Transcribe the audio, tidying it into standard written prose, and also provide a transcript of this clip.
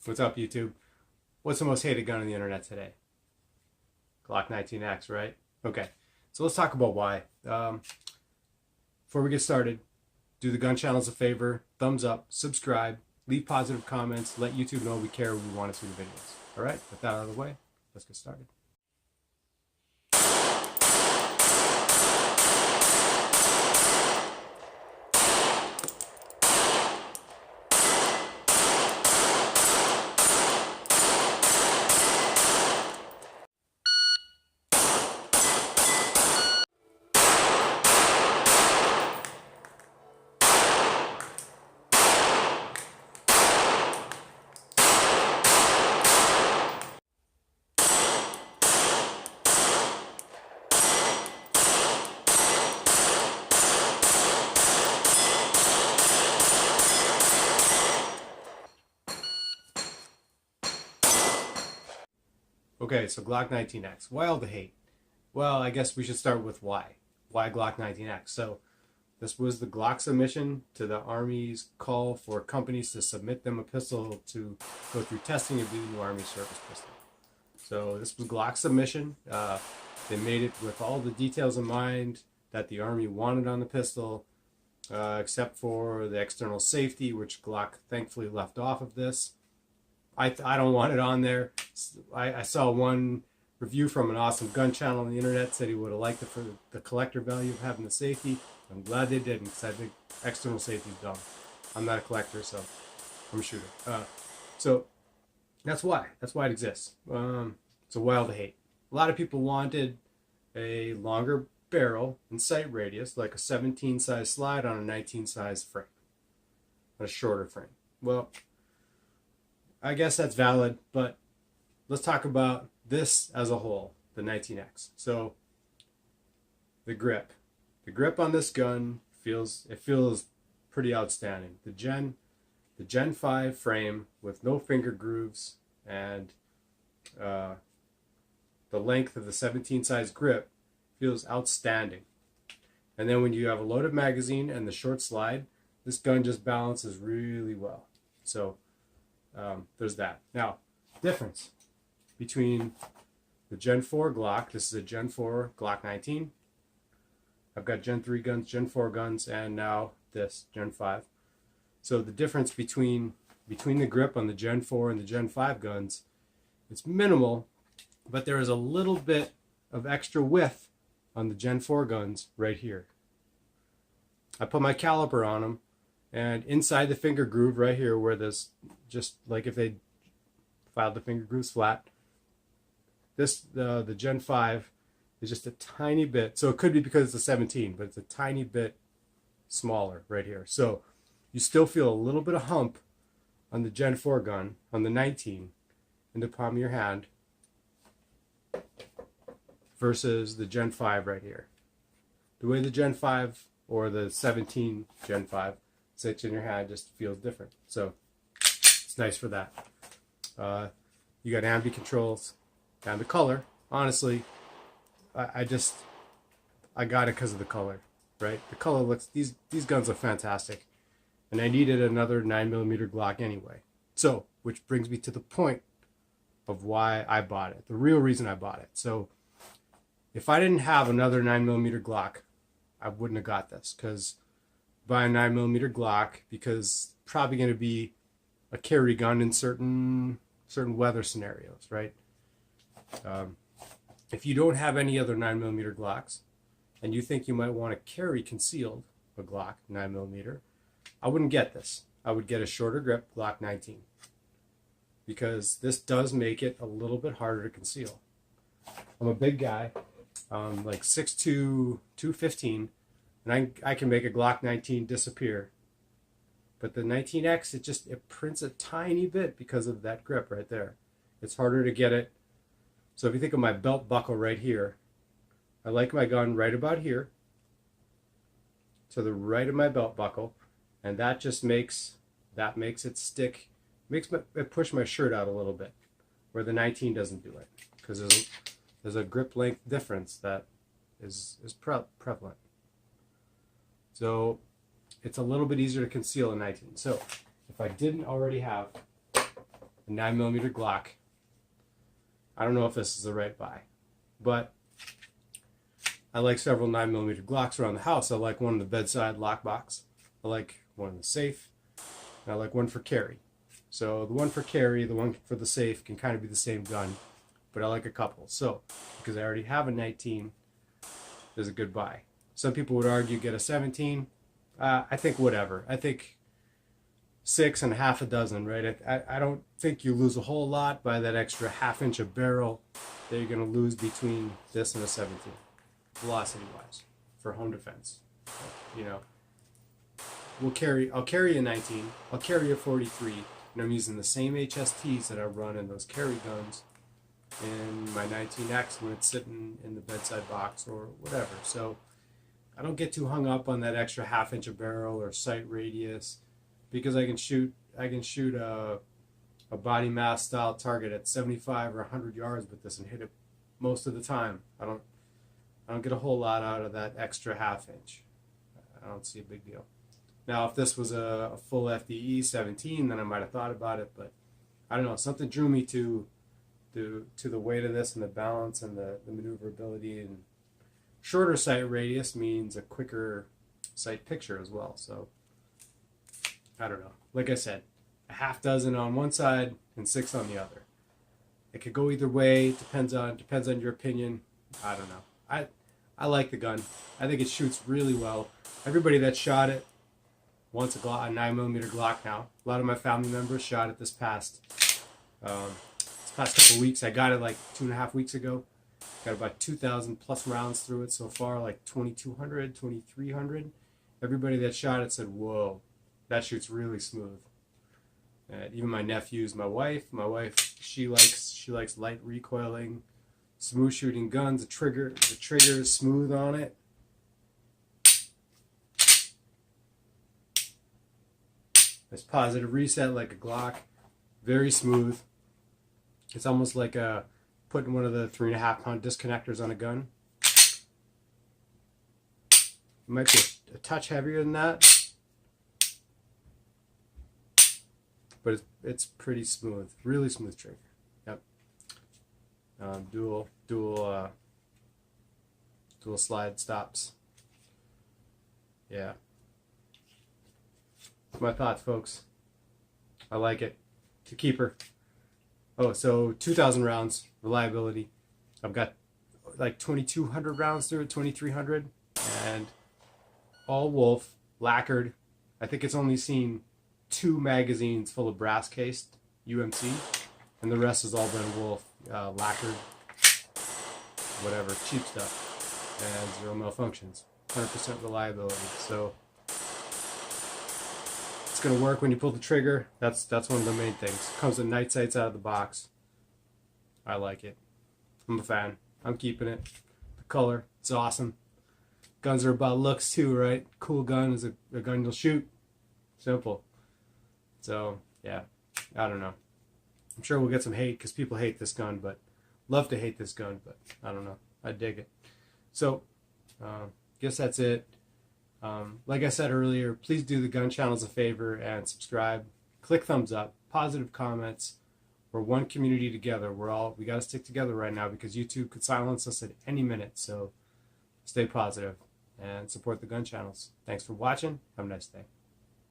What's up, YouTube? What's the most hated gun on the internet today? Glock 19X, right? Okay, so let's talk about why. Before we get started, do the gun channels a favor, thumbs up, subscribe, leave positive comments, let YouTube know we care, we want to see the videos. All right, with that out of the way, let's get started. Okay, so Glock 19X. Why all the hate? Well, I guess we should start with why. Why Glock 19X? So, this was the Glock submission to the Army's call for companies to submit them a pistol to go through testing of the new Army service pistol. So, this was Glock's submission. They made it with all the details in mind that the Army wanted on the pistol, except for the external safety, which Glock thankfully left off of this. I don't want it on there. I saw one review from an awesome gun channel on the internet, said he would have liked it for the collector value of having the safety. I'm glad they didn't, because I think external safety is dumb. I'm not a collector, so I'm a shooter. So that's why it exists. It's a wild hate. A lot of people wanted a longer barrel and sight radius, like a 17 size slide on a 19 size frame, a shorter frame. Well, I guess that's valid, but let's talk about this as a whole, the 19X. So the grip on this gun feels pretty outstanding. The Gen 5 frame with no finger grooves and the length of the 17 size grip feels outstanding. And then when you have a loaded magazine and the short slide, this gun just balances really well. So there's that. Now, difference between the Gen 4 Glock, this is a Gen 4 Glock 19. I've got Gen 3 guns, Gen 4 guns, and now this, Gen 5. So the difference between the grip on the Gen 4 and the Gen 5 guns, it's minimal, but there is a little bit of extra width on the Gen 4 guns right here. I put my caliper on them, and inside the finger groove right here, where there's just like if they filed the finger grooves flat, the Gen 5 is just a tiny bit. So it could be because it's a 17, but it's a tiny bit smaller right here. So you still feel a little bit of hump on the Gen 4 gun, on the 19, in the palm of your hand, versus the Gen 5 right here. The way the Gen 5 or the 17 Gen 5 sits in your hand just feels different. So it's nice for that. You got ambi controls and the color. Honestly, I got it because of the color, right? The color looks, these guns are fantastic, and I needed another 9mm Glock anyway. So, which brings me to the point of why I bought it, the real reason I bought it. So if I didn't have another 9mm Glock, I wouldn't have got this, because buy a 9mm Glock because probably going to be a carry gun in certain weather scenarios, right? If you don't have any other 9mm Glocks and you think you might want to carry concealed a Glock 9mm, I wouldn't get this. I would get a shorter grip Glock 19, because this does make it a little bit harder to conceal. I'm a big guy, like 6'2", 215, and I can make a Glock 19 disappear. But the 19X, it prints a tiny bit because of that grip right there. It's harder to get it. So if you think of my belt buckle right here, I like my gun right about here, to the right of my belt buckle, and that just makes it stick, makes it push my shirt out a little bit, where the 19 doesn't do it, because there's a grip length difference that is prevalent. So it's a little bit easier to conceal a 19. So if I didn't already have a 9mm Glock. I don't know if this is the right buy, but I like several 9mm Glocks around the house. I like one in the bedside lockbox. I like one in the safe. And I like one for carry. So the one for carry, the one for the safe can kind of be the same gun, but I like a couple. So because I already have a 19, there's a good buy. Some people would argue get a 17. I think whatever. I think 6 and half a dozen, right? I don't think you lose a whole lot by that extra half-inch of barrel that you're going to lose between this and a 17, velocity-wise, for home defense. You know, I'll carry a 19, I'll carry a 43, and I'm using the same HSTs that I run in those carry guns in my 19X when it's sitting in the bedside box or whatever. So I don't get too hung up on that extra half-inch of barrel or sight radius, because I can shoot a body mass style target at 75 or 100 yards with this and hit it most of the time. I don't get a whole lot out of that extra half-inch. I don't see a big deal. Now, if this was a full FDE 17, then I might have thought about it, but I don't know. Something drew me to the weight of this and the balance and the maneuverability, and shorter sight radius means a quicker sight picture as well. So I don't know. Like I said, a half dozen on one side and 6 on the other. It could go either way. Depends on your opinion. I don't know. I like the gun. I think it shoots really well. Everybody that shot it wants a 9mm Glock now. A lot of my family members shot it this past couple weeks. I got it like 2.5 weeks ago. Got about 2,000 plus rounds through it so far, like 2,200, 2,300. Everybody that shot it said, "Whoa, that shoots really smooth." Even my nephews, my wife, she likes light recoiling, smooth shooting guns. The trigger is smooth on it. There's positive reset like a Glock, very smooth. It's almost like putting one of the 3.5-pound disconnectors on a gun. It might be a touch heavier than that, but it's pretty smooth, really smooth trigger. Yep. Dual slide stops. Yeah. My thoughts, folks. I like it. It's a keeper. Oh, so 2,000 rounds reliability. I've got like 2,200 rounds through it, 2,300, and all wolf, lacquered. I think it's only seen 2 magazines full of brass cased UMC, and the rest has all been wolf, lacquered, whatever, cheap stuff, and 0 malfunctions, 100% reliability. So it's gonna work when you pull the trigger. That's one of the main things. Comes with night sights out of the box. I like it. I'm a fan. I'm keeping it. The color, it's awesome. Guns are about looks too, right? Cool gun is a gun you'll shoot. Simple. So yeah, I don't know. I'm sure we'll get some hate because people hate this gun, but love to hate this gun, but I don't know. I dig it. So guess that's it. Like I said earlier, please do the gun channels a favor and subscribe. Click thumbs up, positive comments. We're one community together. We got to stick together right now because YouTube could silence us at any minute. So stay positive and support the gun channels. Thanks for watching. Have a nice day.